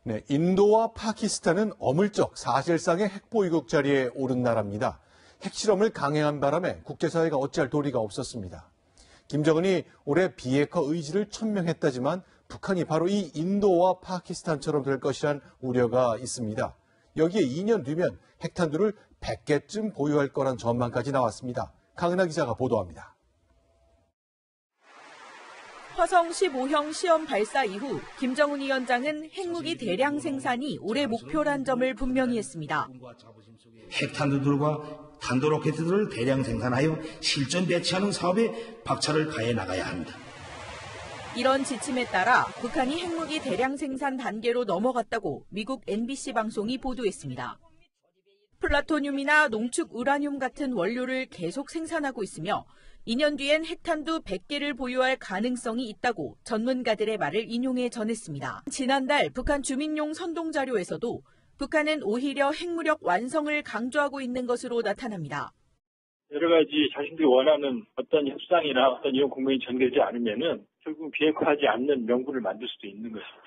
네, 인도와 파키스탄은 어물쩍 사실상의 핵보유국 자리에 오른 나라입니다. 핵실험을 강행한 바람에 국제사회가 어찌할 도리가 없었습니다. 김정은이 올해 비핵화 의지를 천명했다지만 북한이 바로 이 인도와 파키스탄처럼 될 것이란 우려가 있습니다. 여기에 2년 뒤면 핵탄두를 100개쯤 보유할 거란 전망까지 나왔습니다. 강은하 기자가 보도합니다. 화성 15형 시험 발사 이후 김정은 위원장은 핵무기 대량 생산이 올해 목표란 점을 분명히 했습니다. 핵탄두들과 탄도로켓들을 대량 생산하여 실전 배치하는 사업에 박차를 가해 나가야 합니다. 이런 지침에 따라 북한이 핵무기 대량 생산 단계로 넘어갔다고 미국 NBC 방송이 보도했습니다. 플라토늄이나 농축 우라늄 같은 원료를 계속 생산하고 있으며 2년 뒤엔 핵탄두 100개를 보유할 가능성이 있다고 전문가들의 말을 인용해 전했습니다. 지난달 북한 주민용 선동 자료에서도 북한은 오히려 핵무력 완성을 강조하고 있는 것으로 나타납니다. 여러 가지 자신들이 원하는 어떤 협상이나 어떤 이런 국면이 전개되지 않으면은 결국 비핵화하지 않는 명분을 만들 수도 있는 것입니다.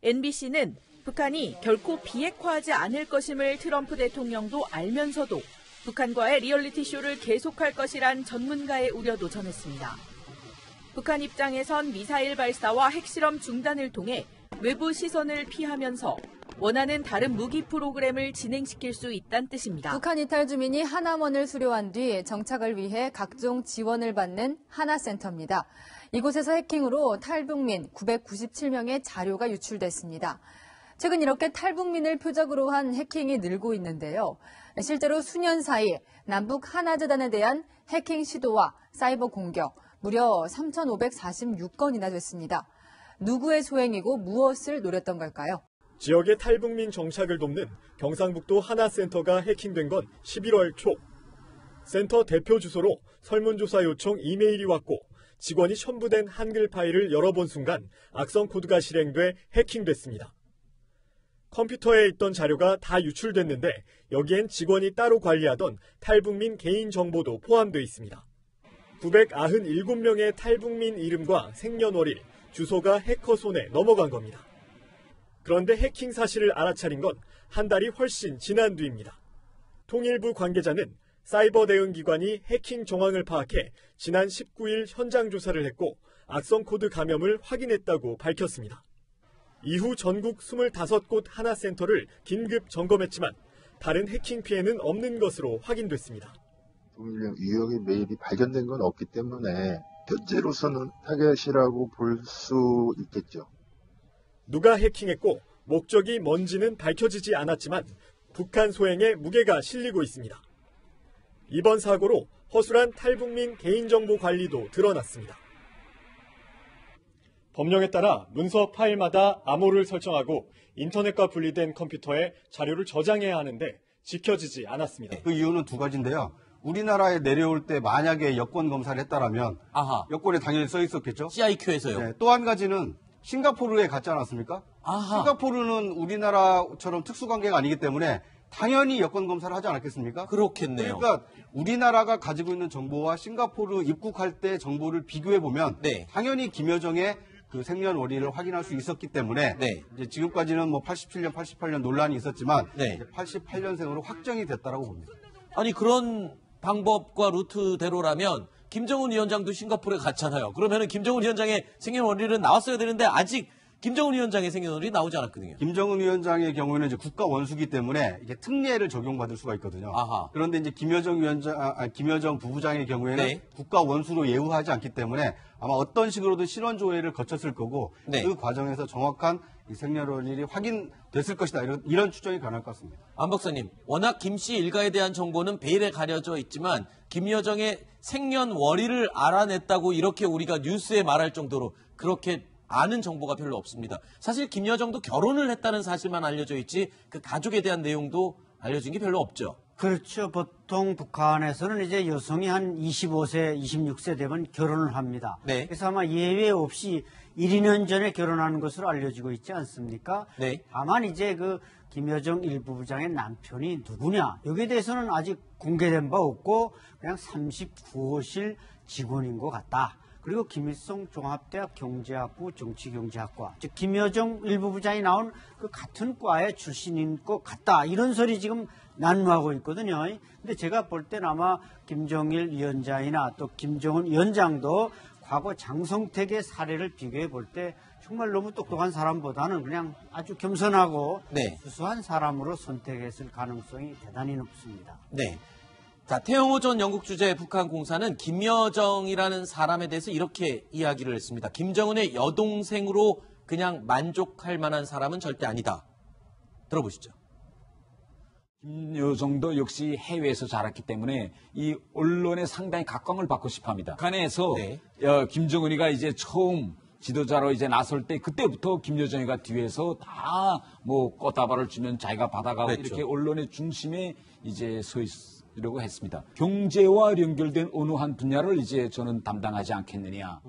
NBC는 북한이 결코 비핵화하지 않을 것임을 트럼프 대통령도 알면서도 북한과의 리얼리티 쇼를 계속할 것이란 전문가의 우려도 전했습니다. 북한 입장에선 미사일 발사와 핵실험 중단을 통해 외부 시선을 피하면서 원하는 다른 무기 프로그램을 진행시킬 수 있다는 뜻입니다. 북한 이탈 주민이 하나원을 수료한 뒤 정착을 위해 각종 지원을 받는 하나센터입니다. 이곳에서 해킹으로 탈북민 997명의 자료가 유출됐습니다. 최근 이렇게 탈북민을 표적으로 한 해킹이 늘고 있는데요. 실제로 수년 사이 남북 하나재단에 대한 해킹 시도와 사이버 공격 무려 3,546건이나 됐습니다. 누구의 소행이고 무엇을 노렸던 걸까요? 지역의 탈북민 정착을 돕는 경상북도 하나센터가 해킹된 건 11월 초. 센터 대표 주소로 설문조사 요청 이메일이 왔고 직원이 첨부된 한글 파일을 열어본 순간 악성 코드가 실행돼 해킹됐습니다. 컴퓨터에 있던 자료가 다 유출됐는데 여기엔 직원이 따로 관리하던 탈북민 개인 정보도 포함되어 있습니다. 997명의 탈북민 이름과 생년월일, 주소가 해커 손에 넘어간 겁니다. 그런데 해킹 사실을 알아차린 건 한 달이 훨씬 지난 뒤입니다. 통일부 관계자는 사이버 대응 기관이 해킹 정황을 파악해 지난 19일 현장 조사를 했고 악성 코드 감염을 확인했다고 밝혔습니다. 이후 전국 25곳 하나센터를 긴급 점검했지만 다른 해킹 피해는 없는 것으로 확인됐습니다. 유형의 메일이 발견된 건 없기 때문에 현재로서는 타겟이라고 볼 수 있겠죠. 누가 해킹했고 목적이 뭔지는 밝혀지지 않았지만 북한 소행에 무게가 실리고 있습니다. 이번 사고로 허술한 탈북민 개인정보 관리도 드러났습니다. 법령에 따라 문서 파일마다 암호를 설정하고 인터넷과 분리된 컴퓨터에 자료를 저장해야 하는데 지켜지지 않았습니다. 그 이유는 두 가지인데요. 우리나라에 내려올 때 만약에 여권 검사를 했다라면 여권에 당연히 써 있었겠죠. CIQ에서요. 네, 또 한 가지는 싱가포르에 갔지 않았습니까? 싱가포르는 우리나라처럼 특수관계가 아니기 때문에 당연히 여권 검사를 하지 않았겠습니까? 그렇겠네요. 그러니까 우리나라가 가지고 있는 정보와 싱가포르 입국할 때 정보를 비교해보면 당연히 김여정의 그 생년월일을 확인할 수 있었기 때문에 이제 지금까지는 뭐 87년, 88년 논란이 있었지만 88년생으로 확정이 됐다라고 봅니다. 아니 그런 방법과 루트대로라면 김정은 위원장도 싱가포르에 갔잖아요. 그러면은 김정은 위원장의 생년월일은 나왔어야 되는데 아직 김정은 위원장의 생년월일이 나오지 않았거든요. 김정은 위원장의 경우에는 이제 국가 원수기 때문에 이게 특례를 적용받을 수가 있거든요. 그런데 이제 김여정 부부장의 경우에는 국가 원수로 예우하지 않기 때문에 아마 어떤 식으로든 신원 조회를 거쳤을 거고 그 과정에서 정확한 이 생년월일이 확인됐을 것이다. 이런 추정이 가능할 것 같습니다. 안 박사님, 워낙 김 씨 일가에 대한 정보는 베일에 가려져 있지만 김여정의 생년월일을 알아냈다고 이렇게 우리가 뉴스에 말할 정도로 그렇게 아는 정보가 별로 없습니다. 사실 김여정도 결혼을 했다는 사실만 알려져 있지 그 가족에 대한 내용도 알려진 게 별로 없죠. 그렇죠. 보통 북한에서는 이제 여성이 한 25세, 26세 되면 결혼을 합니다. 그래서 아마 예외 없이 1, 2년 전에 결혼하는 것으로 알려지고 있지 않습니까? 다만 이제 그 김여정 1부부장의 남편이 누구냐 여기에 대해서는 아직 공개된 바 없고 그냥 39호실 직원인 것 같다. 그리고 김일성 종합대학 경제학부 정치경제학과, 즉 김여정 일부 부장이 나온 그 같은 과의 출신인 것 같다, 이런 소리 지금 난무하고 있거든요. 근데 제가 볼 때는 아마 김정일 위원장이나 또 김정은 위원장도 과거 장성택의 사례를 비교해 볼 때 정말 너무 똑똑한 사람보다는 그냥 아주 겸손하고 수수한 사람으로 선택했을 가능성이 대단히 높습니다. 네. 자, 태영호 전 영국 주재 북한 공사는 김여정이라는 사람에 대해서 이렇게 이야기를 했습니다. 김정은의 여동생으로 그냥 만족할 만한 사람은 절대 아니다. 들어보시죠. 김여정도 역시 해외에서 자랐기 때문에 이 언론에 상당히 각광을 받고 싶어합니다. 북한에서 김정은이가 이제 처음 지도자로 이제 나설 때 그때부터 김여정이가 뒤에서 다 뭐 꽃다발을 주면 자기가 받아가고 이렇게 언론의 중심에 이제 서 있으려고 했습니다. 경제와 연결된 어느 한 분야를 이제 저는 담당하지 않겠느냐.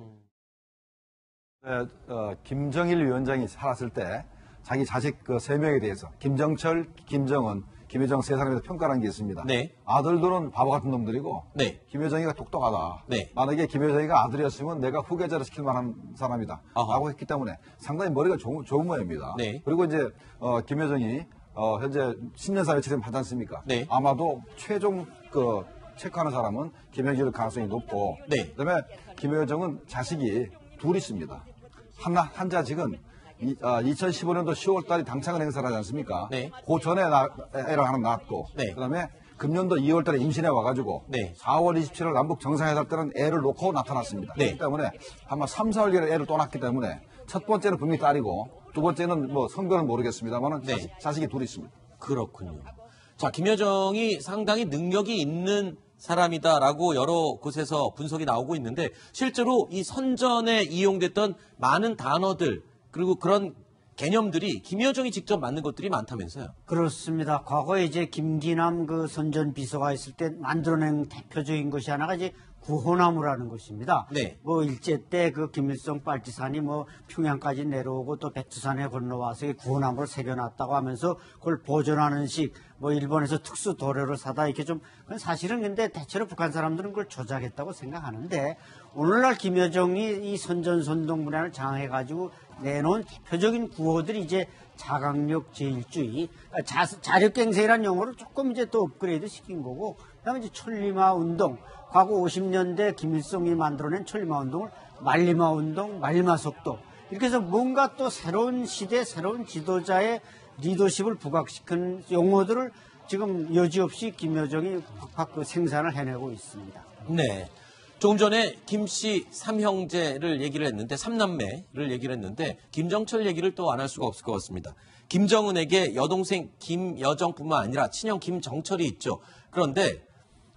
김정일 위원장이 살았을 때 자기 자식 그 3명에 대해서 김정철, 김정은, 김여정 3사람에서 평가한 게 있습니다. 아들들은 바보 같은 놈들이고 김여정이가 똑똑하다. 만약에 김여정이가 아들이었으면 내가 후계자를 시킬 만한 사람이다. 라고 했기 때문에 상당히 머리가 좋은 모양입니다. 그리고 이제 김여정이 현재 10년 사회 출연하지 않습니까? 아마도 최종 그 체크하는 사람은 김여정일 가능성이 높고 그다음에 김여정은 자식이 둘 있습니다. 한 자식은 2015년도 10월 달에 당차관 행사를 하지 않습니까? 그 전에 애를 하나 낳았고 그다음에 금년도 2월 달에 임신해 와가지고 4월 27일 남북 정상회담 때는 애를 놓고 나타났습니다. 그렇기 때문에 아마 3, 4월경에 애를 또 낳기 때문에 첫 번째는 분명히 딸이고 두 번째는 뭐 성별은 모르겠습니다만 자식이 둘 있습니다. 그렇군요. 자, 김여정이 상당히 능력이 있는 사람이다라고 여러 곳에서 분석이 나오고 있는데 실제로 이 선전에 이용됐던 많은 단어들 그리고 그런 개념들이 김여정이 직접 만든 것들이 많다면서요? 그렇습니다. 과거에 이제 김기남 그 선전 비서가 있을 때 만들어낸 대표적인 것이 하나가 이제 구호나무라는 것입니다. 뭐 일제 때 그 김일성 빨치산이 뭐 평양까지 내려오고 또 백두산에 건너와서 구호나무를 새겨놨다고 하면서 그걸 보존하는 식, 뭐 일본에서 특수 도료를 사다 이렇게 좀, 그건 사실은 근데 대체로 북한 사람들은 그걸 조작했다고 생각하는데 오늘날 김여정이 이 선전선동 분야를 장악해가지고 내놓은 대표적인 구호들이 이제 자강력 제일주의, 자력갱생이라는 용어를 조금 이제 또 업그레이드 시킨 거고, 그다음에 이제 천리마 운동, 과거 50년대 김일성이 만들어낸 천리마 운동을 말리마 운동, 말리마 속도, 이렇게 해서 뭔가 또 새로운 시대, 새로운 지도자의 리더십을 부각시킨 용어들을 지금 여지없이 김여정이 팍팍 생산을 해내고 있습니다. 네. 조금 전에 김씨 삼형제를 얘기를 했는데, 삼남매를 얘기를 했는데, 김정철 얘기를 또 안 할 수가 없을 것 같습니다. 김정은에게 여동생 김여정뿐만 아니라 친형 김정철이 있죠. 그런데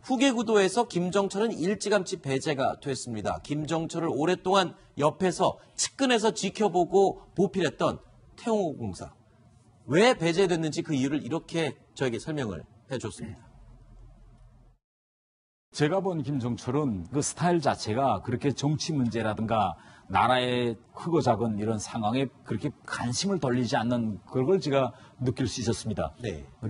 후계 구도에서 김정철은 일찌감치 배제가 됐습니다. 김정철을 오랫동안 옆에서 측근에서 지켜보고 보필했던 태영호 공사. 왜 배제됐는지 그 이유를 이렇게 저에게 설명을 해줬습니다. 제가 본 김정철은 그 스타일 자체가 그렇게 정치 문제라든가 나라의 크고 작은 이런 상황에 그렇게 관심을 돌리지 않는 그걸 제가 느낄 수 있었습니다.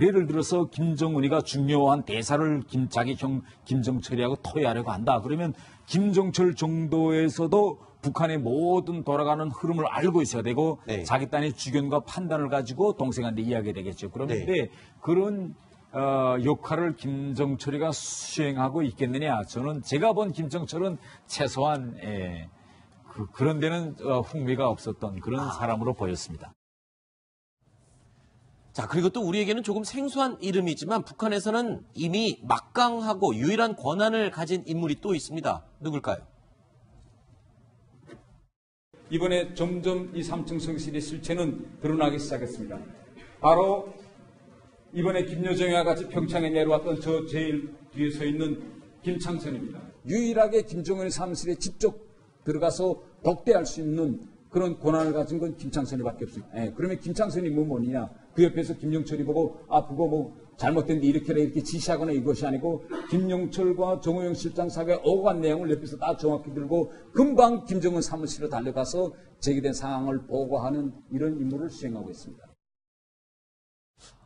예를 들어서 김정은이가 중요한 대사를 자기 형 김정철이하고 토의하려고 한다. 그러면 김정철 정도에서도 북한의 모든 돌아가는 흐름을 알고 있어야 되고 자기 딴의 주견과 판단을 가지고 동생한테 이야기해야 되겠죠. 그런데 그런 역할을 김정철이가 수행하고 있겠느냐. 저는 제가 본 김정철은 최소한 그런 데는 흥미가 없었던 그런 사람으로 보였습니다. 자, 그리고 또 우리에게는 조금 생소한 이름이지만 북한에서는 이미 막강하고 유일한 권한을 가진 인물이 또 있습니다. 누굴까요? 이번에 점점 이 삼층 성실의 실체는 드러나기 시작했습니다. 바로 이번에 김여정이와 같이 평창에 내려왔던 저 제일 뒤에 서 있는 김창선입니다. 유일하게 김정은의 사무실에 직접 들어가서 독대할 수 있는 그런 권한을 가진 건 김창선이밖에 없습니다. 그러면 김창선이 뭐냐? 그 옆에서 김영철이 보고 그거 뭐 잘못된데 이렇게 지시하거나 이것이 아니고 김영철과 정호영 실장 사이에 오간 내용을 옆에서 다 정확히 들고 금방 김정은 사무실로 달려가서 제기된 상황을 보고하는 이런 임무를 수행하고 있습니다.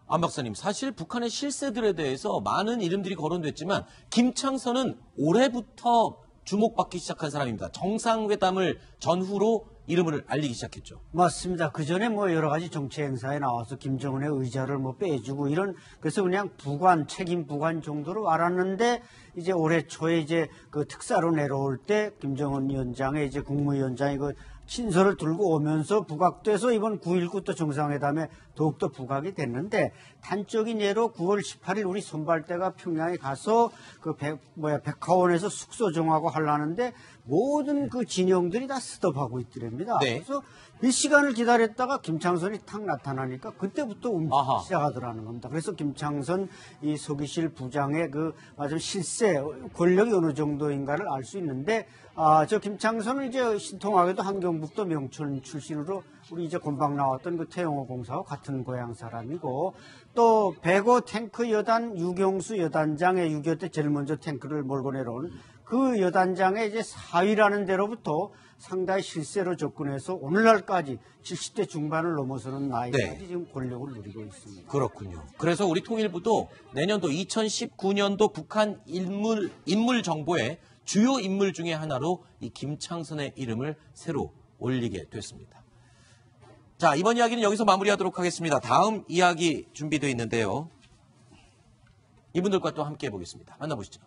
안 박사님, 사실 북한의 실세들에 대해서 많은 이름들이 거론됐지만 김창선은 올해부터 주목받기 시작한 사람입니다. 정상회담을 전후로 이름을 알리기 시작했죠. 맞습니다. 그 전에 뭐 여러 가지 정치 행사에 나와서 김정은의 의자를 뭐 빼주고 이런, 그래서 그냥 부관, 책임 부관 정도로 알았는데, 이제 올해 초에 이제 그 특사로 내려올 때 김정은 위원장의 이제 국무위원장이 그 친서를 들고 오면서 부각돼서 이번 9.19 또 정상회담에 더욱더 부각이 됐는데, 단적인 예로 9월 18일 우리 선발대가 평양에 가서 그 백화원에서 숙소 정하고 하려는데 모든 그 진영들이 다 스톱하고 있더랍니다. 네. 그래서 몇 시간을 기다렸다가 김창선이 탁 나타나니까 그때부터 움직이기 시작하더라는 겁니다. 그래서 김창선 이 서기실 부장의 그 마지막 실세, 권력이 어느 정도인가를 알 수 있는데, 저 김창선은 이제 신통하게도 한경북도 명천 출신으로 우리 이제 금방 나왔던 그 태영호 공사와 같은 고향 사람이고, 또 배고 탱크 여단 유경수 여단장의 6.25 때 제일 먼저 탱크를 몰고 내려온 그 여단장의 이제 사위라는 데로부터 상당히 실세로 접근해서 오늘날까지 70대 중반을 넘어서는 나이까지 지금 권력을 누리고 있습니다. 그렇군요. 그래서 우리 통일부도 내년도 2019년도 북한 인물 정보의 주요 인물 중에 하나로 이 김창선의 이름을 새로 올리게 됐습니다. 자, 이번 이야기는 여기서 마무리하도록 하겠습니다. 다음 이야기 준비되어 있는데요. 이분들과 또 함께 해보겠습니다. 만나보시죠.